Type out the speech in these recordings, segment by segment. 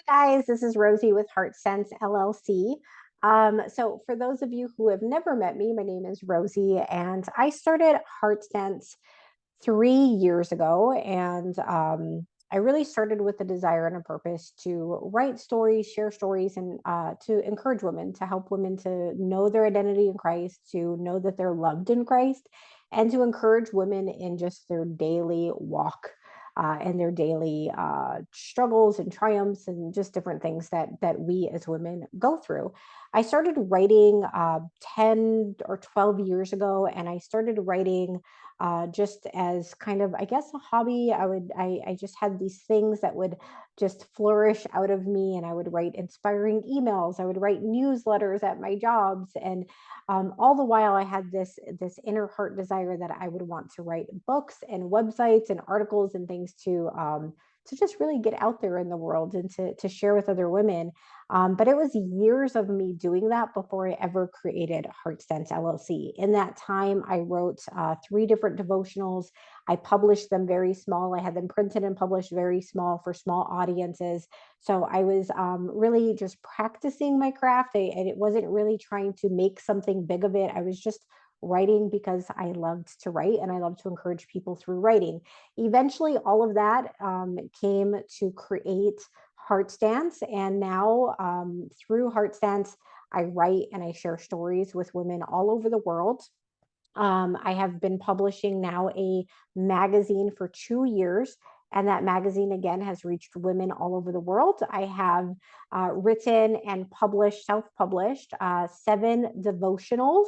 guys, this is Rosie with HeartSense LLC. So for those of you who have never met me, my name is Rosie, and I started HeartSense 3 years ago. And I really started with a desire and a purpose to write stories, share stories, and to encourage women, to help women to know their identity in Christ, to know that they're loved in Christ, and to encourage women in just their daily walk. And their daily struggles and triumphs and just different things that we as women go through. I started writing 10 or 12 years ago, and I started writing just as kind of, I guess, a hobby. I just had these things that would just flourish out of me, and I would write inspiring emails. I would write newsletters at my jobs, and all the while I had this inner heart desire that I would want to write books and websites and articles and things to just really get out there in the world and to share with other women. But it was years of me doing that before I ever created HeartSense LLC. In that time, I wrote three different devotionals. I published them very small. I had them printed and published very small for small audiences. So I was really just practicing my craft. And it wasn't really trying to make something big of it. I was just writing because I loved to write and I love to encourage people through writing. Eventually, all of that came to create HeartStance. And now through HeartStance, I write and I share stories with women all over the world. I have been publishing now a magazine for 2 years, and that magazine again has reached women all over the world. I have written and published, self published, seven devotionals,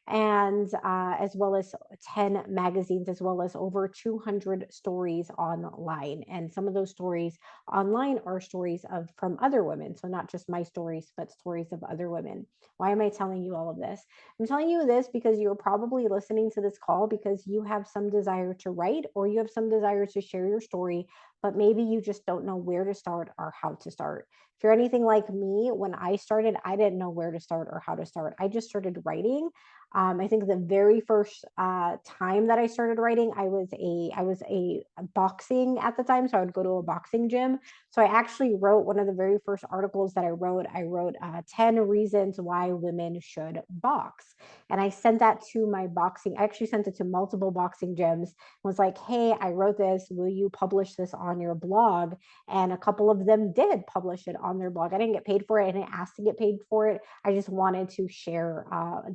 and as well as 10 magazines, as well as over 200 stories online. And some of those stories online are stories of from other women. So not just my stories, but stories of other women. Why am I telling you all of this? I'm telling you this because you're probably listening to this call because you have some desire to write or you have some desire to share your story, but maybe you just don't know where to start or how to start. If you're anything like me, when I started, I didn't know where to start or how to start. I just started writing. I think the very first time that I started writing, I was a boxing at the time, so I would go to a boxing gym. So I actually wrote one of the very first articles that I wrote. I wrote 10 reasons why women should box. And I sent that to my boxing, I actually sent it to multiple boxing gyms, was like, hey, I wrote this. Will you publish this on your blog? And a couple of them did publish it on their blog. I didn't get paid for it. I didn't ask to get paid for it. I just wanted to share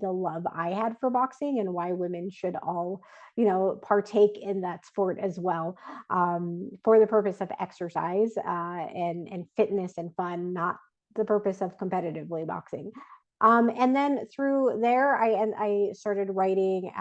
the love I had for boxing and why women should all, partake in that sport as well, for the purpose of exercise and fitness and fun, not the purpose of competitively boxing. And then through there, I started writing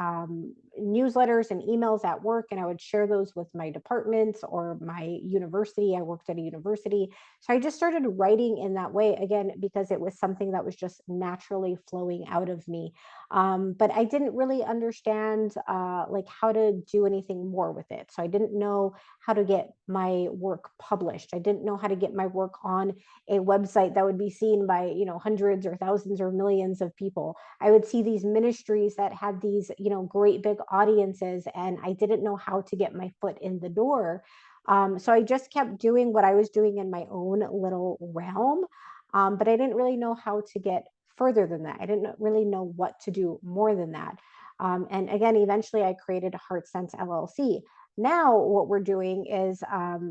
newsletters and emails at work, and I would share those with my departments or my university. I worked at a university, so I just started writing in that way again because it was something that was just naturally flowing out of me. But I didn't really understand like how to do anything more with it, so I didn't know how to get my work published. I didn't know how to get my work on a website that would be seen by hundreds or thousands or millions of people. I would see these ministries that had these great big audiences, and I didn't know how to get my foot in the door. So I just kept doing what I was doing in my own little realm, but I didn't really know how to get further than that. I didn't really know what to do more than that. And again, eventually I created HeartSense LLC. Now, what we're doing is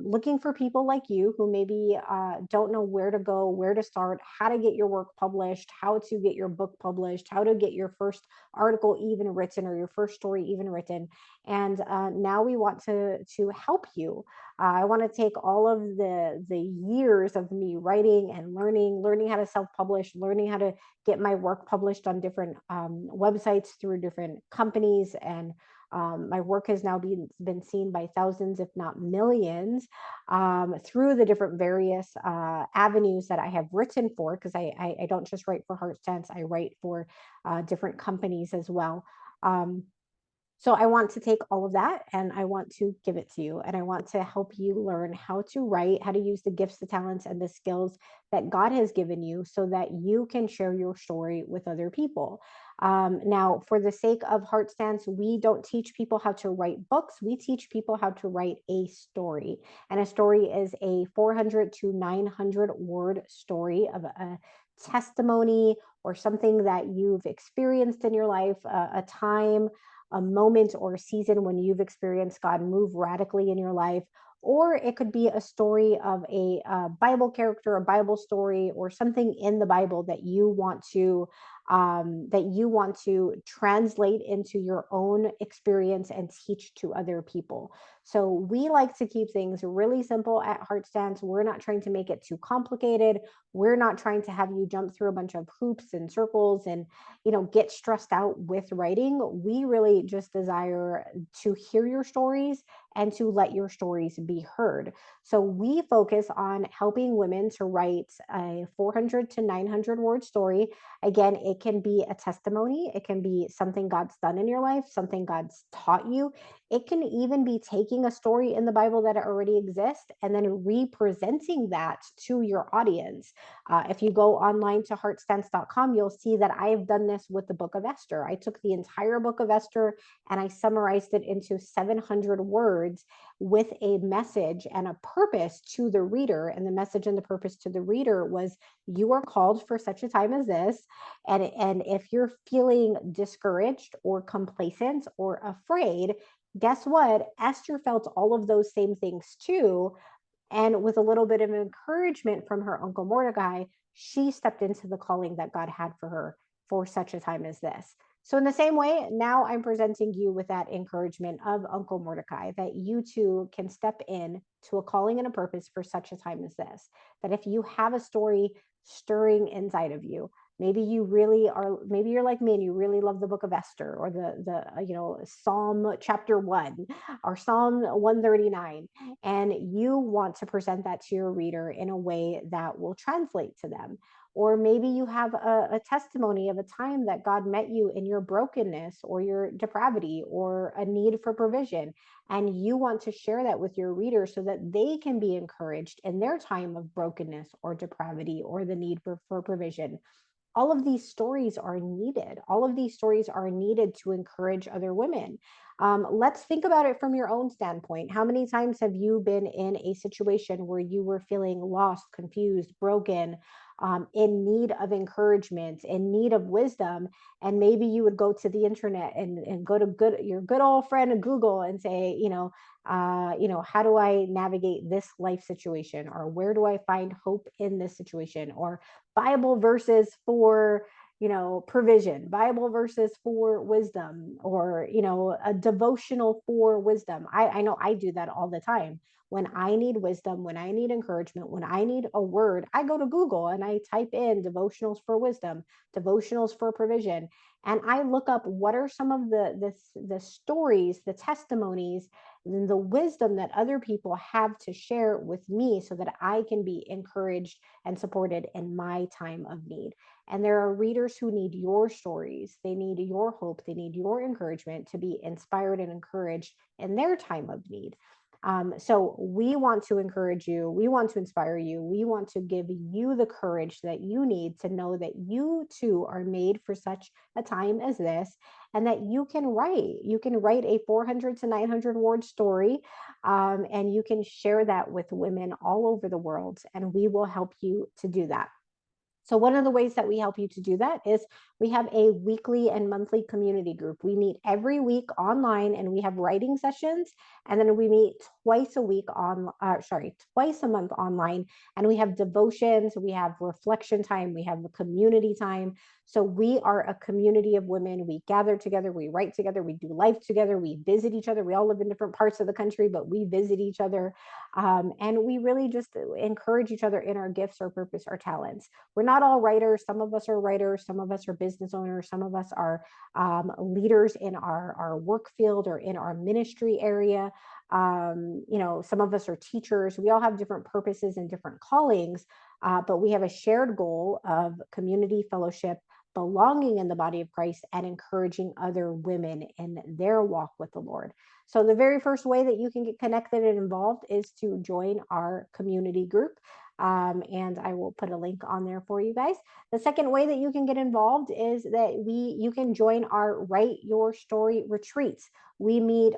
looking for people like you who maybe don't know where to go, where to start, how to get your work published, how to get your book published, how to get your first article even written or your first story even written. And now we want to help you. I want to take all of the years of me writing and learning how to self-publish, learning how to get my work published on different websites through different companies, and my work has now been seen by thousands, if not millions, through the different various avenues that I have written for, because I don't just write for HeartSense, I write for different companies as well. Um, So I want to take all of that and I want to give it to you. And I want to help you learn how to write, how to use the gifts, the talents, and the skills that God has given you so that you can share your story with other people. Now, for the sake of Heart Stance, we don't teach people how to write books. We teach people how to write a story. And a story is a 400 to 900 word story of a testimony or something that you've experienced in your life, a time, a moment or a season when you've experienced God move radically in your life. Or it could be a story of a Bible character, a Bible story, or something in the Bible that you want to translate into your own experience and teach to other people. So we like to keep things really simple at Heart Stance. We're not trying to make it too complicated. We're not trying to have you jump through a bunch of hoops and circles and get stressed out with writing. We really just desire to hear your stories and to let your stories be heard. So we focus on helping women to write a 400 to 900 word story. Again, it can be a testimony, it can be something God's done in your life, something God's taught you. It can even be taking a story in the Bible that already exists and then representing that to your audience. If you go online to heartstance.com, you'll see that I've done this with the book of Esther. I took the entire book of Esther and I summarized it into 700 words with a message and a purpose to the reader. And the message and the purpose to the reader was, you are called for such a time as this. And if you're feeling discouraged or complacent or afraid, guess what? Esther felt all of those same things too. And with a little bit of encouragement from her uncle Mordecai, she stepped into the calling that God had for her for such a time as this. So, in the same way, now I'm presenting you with that encouragement of Uncle Mordecai that you too can step in to a calling and a purpose for such a time as this. That if you have a story stirring inside of you, maybe you really are, maybe you're like me and you really love the book of Esther or the Psalm chapter 1 or Psalm 139, and you want to present that to your reader in a way that will translate to them. Or maybe you have a testimony of a time that God met you in your brokenness or your depravity or a need for provision. And you want to share that with your reader so that they can be encouraged in their time of brokenness or depravity or the need for provision. All of these stories are needed. All of these stories are needed to encourage other women. Let's think about it from your own standpoint. How many times have you been in a situation where you were feeling lost, confused, broken, in need of encouragement, in need of wisdom? And maybe you would go to the internet and go to your good old friend Google and say, how do I navigate this life situation? Or where do I find hope in this situation? Or Bible verses for provision, Bible verses for wisdom, or a devotional for wisdom. I know I do that all the time. When I need wisdom, when I need encouragement, when I need a word, I go to Google and I type in devotionals for wisdom, devotionals for provision, and I look up what are some of the stories, the testimonies, and the wisdom that other people have to share with me so that I can be encouraged and supported in my time of need. And there are readers who need your stories. They need your hope. They need your encouragement to be inspired and encouraged in their time of need. So we want to encourage you. We want to inspire you. We want to give you the courage that you need to know that you too are made for such a time as this, and that you can write. You can write a 400 to 900 word story, and you can share that with women all over the world, and we will help you to do that. So one of the ways that we help you to do that is we have a weekly and monthly community group. We meet every week online and we have writing sessions. And then we meet twice twice a month online. And we have devotions, we have reflection time, we have a community time. So we are a community of women. We gather together, we write together, we do life together, we visit each other. We all live in different parts of the country, but we visit each other. And we really just encourage each other in our gifts, our purpose, our talents. We're not all writers. Some of us are writers, some of us are business owners, some of us are leaders in our work field or in our ministry area. Some of us are teachers. We all have different purposes and different callings, but we have a shared goal of community, fellowship, belonging in the body of Christ, and encouraging other women in their walk with the Lord. So, the very first way that you can get connected and involved is to join our community group. And I will put a link on there for you guys. The second way that you can get involved is that you can join our Write Your Story retreats. We meet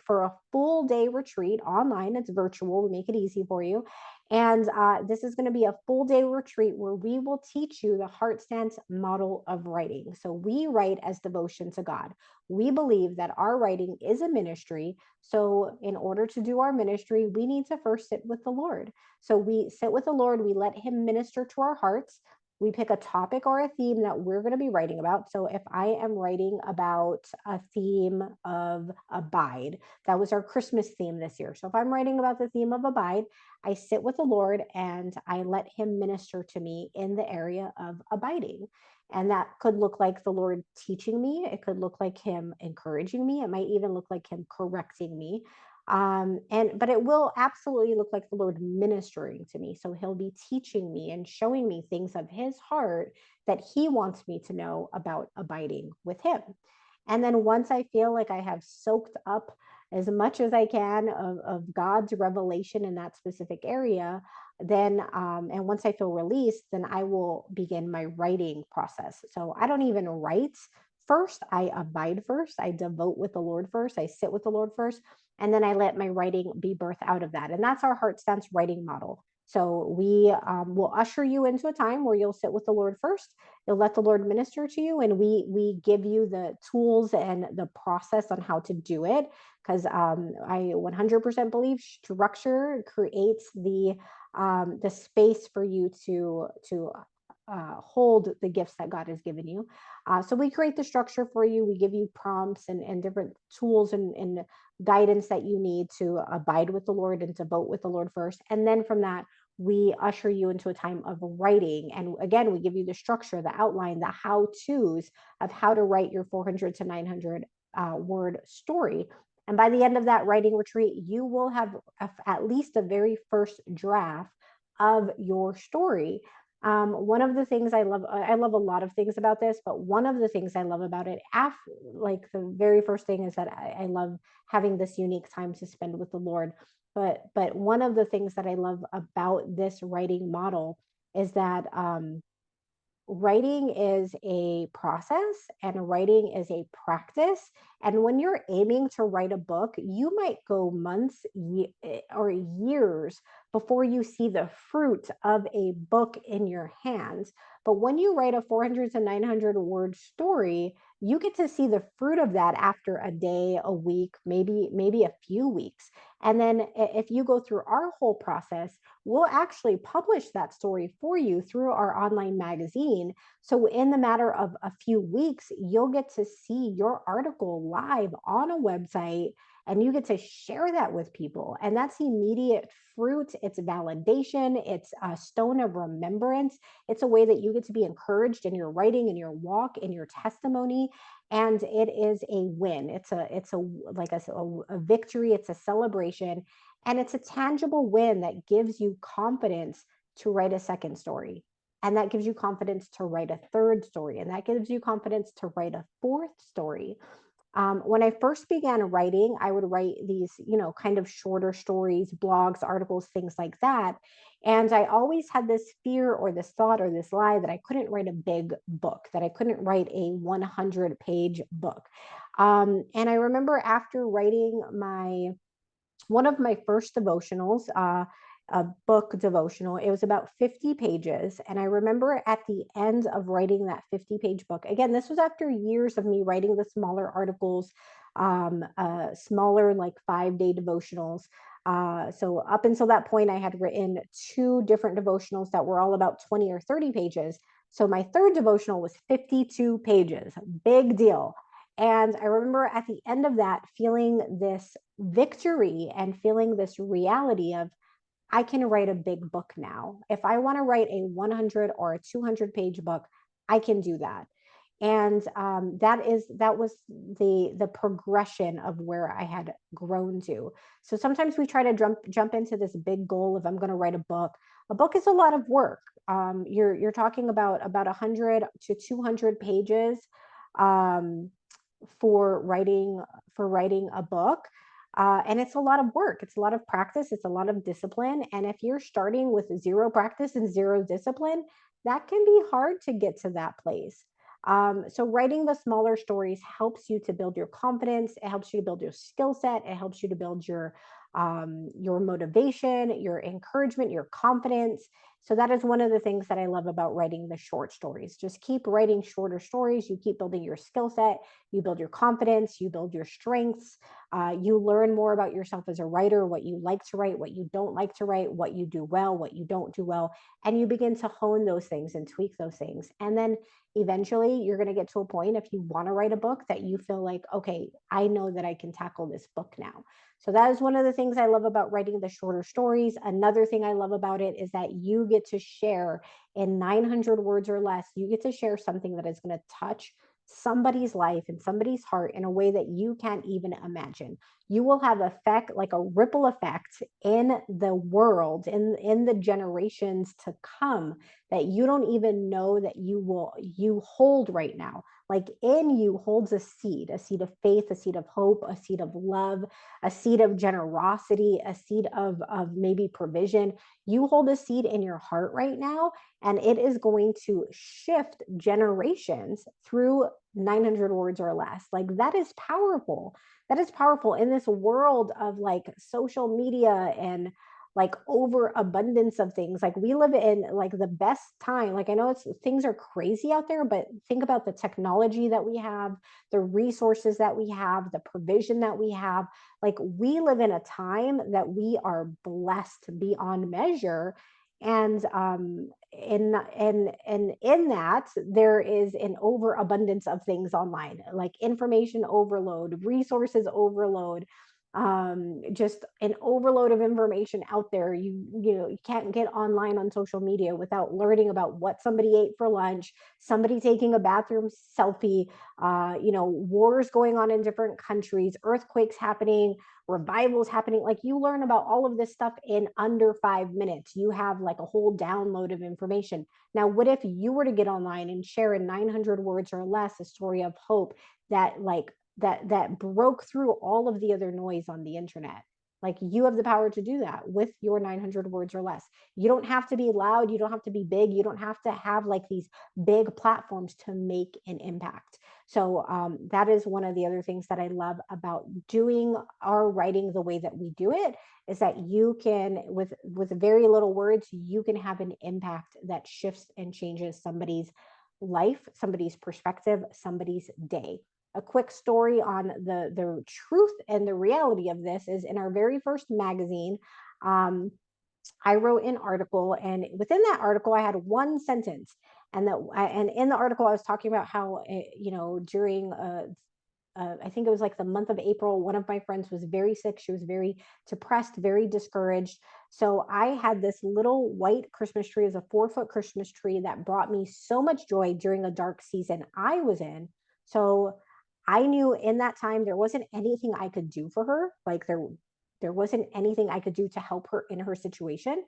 for a full day retreat online. It's virtual. We make it easy for you. And this is going to be a full day retreat where we will teach you the Heart Stance model of writing. So we write as devotion to God. We believe that our writing is a ministry. So in order to do our ministry, we need to first sit with the Lord. So we sit with the Lord, we let him minister to our hearts. We pick a topic or a theme that we're going to be writing about. So if I am writing about a theme of abide, that was our Christmas theme this year. So if I'm writing about the theme of abide, I sit with the Lord and I let him minister to me in the area of abiding. And that could look like the Lord teaching me. It could look like him encouraging me. It might even look like him correcting me. But it will absolutely look like the Lord ministering to me. So he'll be teaching me and showing me things of his heart that he wants me to know about abiding with him. And then once I feel like I have soaked up as much as I can of God's revelation in that specific area, then and once I feel released, then I will begin my writing process. So I don't even write first. I abide first. I devote with the Lord first. I sit with the Lord first. And then I let my writing be birthed out of that. And that's our Heart Stance writing model. So we will usher you into a time where you'll sit with the Lord first. You'll let the Lord minister to you, and we give you the tools and the process on how to do it. Because I 100% believe structure creates the space for you to hold the gifts that God has given you. So we create the structure for you. We give you prompts and different tools and guidance that you need to abide with the Lord and to vote with the Lord first. And then from that, we usher you into a time of writing. And again, we give you the structure, the outline, the how to's of how to write your 400 to 900 word story. And by the end of that writing retreat, you will have at least a very first draft of your story. One of the things I love a lot of things about this, but one of the things I love about it, after, like the very first thing is that I love having this unique time to spend with the Lord. But one of the things that I love about this writing model is that writing is a process and writing is a practice. And when you're aiming to write a book, you might go months or years before you see the fruit of a book in your hands. But when you write a 400 to 900 word story, you get to see the fruit of that after a day, a week, maybe a few weeks. And then if you go through our whole process, we'll actually publish that story for you through our online magazine. So, in the matter of a few weeks, you'll get to see your article live on a website and you get to share that with people. And that's immediate fruit. It's validation. It's a stone of remembrance. It's a way that you get to be encouraged in your writing, in your walk, in your testimony. And it is a win. It's a like a victory. It's a celebration. And it's a tangible win that gives you confidence to write a second story. And that gives you confidence to write a third story. And that gives you confidence to write a fourth story. When I first began writing, I would write these, kind of shorter stories, blogs, articles, things like that. And I always had this fear or this thought or this lie that I couldn't write a big book, that I couldn't write a 100-page book. And I remember after writing one of my first devotionals, a book devotional. It was about 50 pages. And I remember at the end of writing that 50-page book, again, this was after years of me writing the smaller articles, smaller, like 5-day devotionals. So up until that point, I had written 2 different devotionals that were all about 20 or 30 pages. So my third devotional was 52 pages, big deal. And I remember at the end of that feeling this victory and feeling this reality of, I can write a big book now. If I want to write a 100 or a 200-page book, I can do that. And that was the progression of where I had grown to. So sometimes we try to jump into this big goal of I'm going to write a book. A book is a lot of work. You're talking about 100 to 200 pages um, for writing a book. And it's a lot of work. It's a lot of practice. It's a lot of discipline. And if you're starting with zero practice and zero discipline, that can be hard to get to that place. So writing the smaller stories helps you to build your confidence. It helps you to build your skill set. It helps you to build your motivation, your encouragement, your confidence. So that is one of the things that I love about writing the short stories. Just keep writing shorter stories. You keep building your skill set. You build your confidence. You build your strengths. You learn more about yourself as a writer, what you like to write, what you don't like to write, what you do well, what you don't do well, and you begin to hone those things and tweak those things. And then eventually you're going to get to a point, if you want to write a book, that you feel like, okay, I know that I can tackle this book now. So that is one of the things I love about writing the shorter stories. Another thing I love about it is that you get to share in 900 words or less, you get to share something that is going to touch somebody's life and somebody's heart in a way that you can't even imagine. You will have effect, like a ripple effect in the world, in the generations to come, that you don't even know that you hold right now. Like in you holds a seed of faith, a seed of hope, a seed of love, a seed of generosity, a seed of maybe provision. You hold a seed in your heart right now, and it is going to shift generations through 900 words or less. Like that is powerful. That is powerful in this world of like social media and like overabundance of things. Like we live in like the best time. Like I know things are crazy out there, but think about the technology that we have, the resources that we have, the provision that we have. Like we live in a time that we are blessed beyond measure. And in that there is an overabundance of things online, like information overload, resources overload, just an overload of information out there. You can't get online on social media without learning about what somebody ate for lunch, somebody taking a bathroom selfie, wars going on in different countries, earthquakes happening, revivals happening. Like you learn about all of this stuff in under 5 minutes. You have like a whole download of information. Now, what if you were to get online and share in 900 words or less a story of hope that broke through all of the other noise on the internet? Like you have the power to do that with your 900 words or less. You don't have to be loud. You don't have to be big. You don't have to have like these big platforms to make an impact. So that is one of the other things that I love about doing our writing the way that we do it, is that you can, with very little words, you can have an impact that shifts and changes somebody's life, somebody's perspective, somebody's day. A quick story on the truth and the reality of this is, in our very first magazine, um, I wrote an article, and within that article, I had one sentence, and in the article, I was talking about how during I think it was like the month of April, one of my friends was very sick. She was very depressed, very discouraged. So I had this little white Christmas tree, as a 4-foot Christmas tree, that brought me so much joy during a dark season I was in. So I knew in that time there wasn't anything I could do for her. Like there wasn't anything I could do to help her in her situation.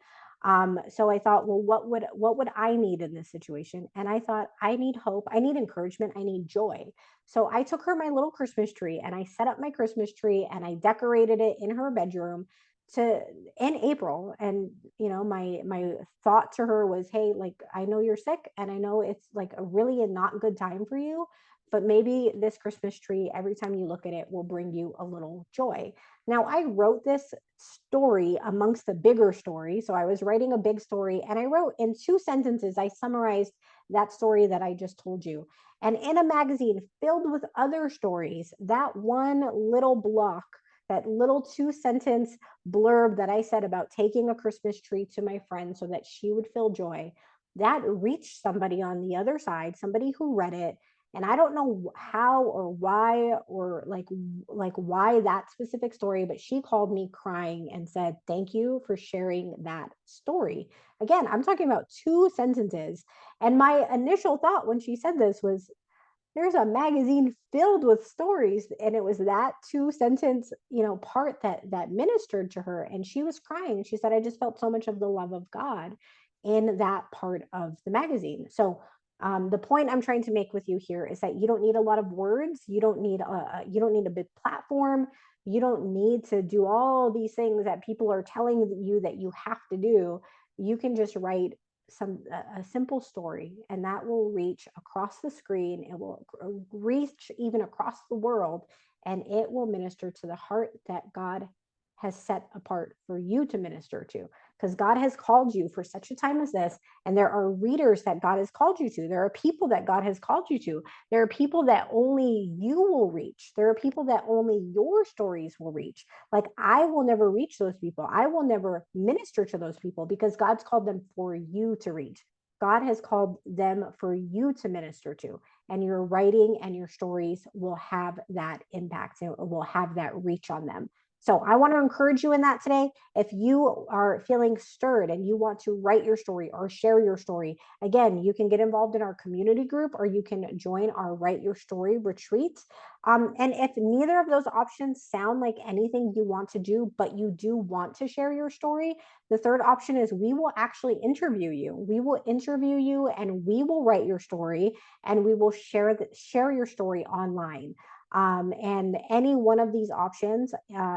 So I thought, well, what would I need in this situation? And I thought, I need hope, I need encouragement, I need joy. So I took her my little Christmas tree and I set up my Christmas tree and I decorated it in her bedroom to in April. And my thought to her was, hey, like I know you're sick and I know it's like a really not good time for you, but maybe this Christmas tree, every time you look at it, will bring you a little joy. Now, I wrote this story amongst the bigger story. So I was writing a big story, and I wrote in 2 sentences, I summarized that story that I just told you. And in a magazine filled with other stories, that one little block, that little 2 sentence blurb that I said about taking a Christmas tree to my friend so that she would feel joy, that reached somebody on the other side, somebody who read it. And I don't know how or why, or like why that specific story, but she called me crying and said, thank you for sharing that story. Again, I'm talking about 2 sentences. And my initial thought when she said this was, there's a magazine filled with stories. And it was that 2 sentence, part that ministered to her. And she was crying. She said, I just felt so much of the love of God in that part of the magazine. So the point I'm trying to make with you here is that you don't need a lot of words. You don't need a big platform. You don't need to do all these things that people are telling you that you have to do. You can just write a simple story, and that will reach across the screen. It will reach even across the world, and it will minister to the heart that God has set apart for you to minister to, because God has called you for such a time as this. And there are readers that God has called you to. There are people that God has called you to. There are people that only you will reach. There are people that only your stories will reach. Like, I will never reach those people. I will never minister to those people, because God's called them for you to reach. God has called them for you to minister to. And your writing and your stories will have that impact. It will have that reach on them. So I want to encourage you in that today. If you are feeling stirred and you want to write your story or share your story, again, you can get involved in our community group, or you can join our Write Your Story retreat. And if neither of those options sound like anything you want to do, but you do want to share your story, the third option is we will actually interview you. We will interview you, and we will write your story, and we will share your story online. And any one of these options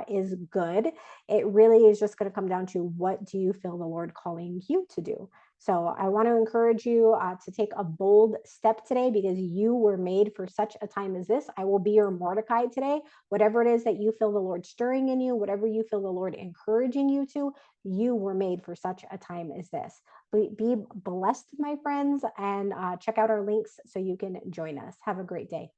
is good. It really is just going to come down to, what do you feel the Lord calling you to do? So I want to encourage you to take a bold step today, because you were made for such a time as this. I will be your Mordecai today. Whatever it is that you feel the Lord stirring in you, whatever you feel the Lord encouraging you to, you were made for such a time as this. Be blessed, my friends, and check out our links so you can join us. Have a great day.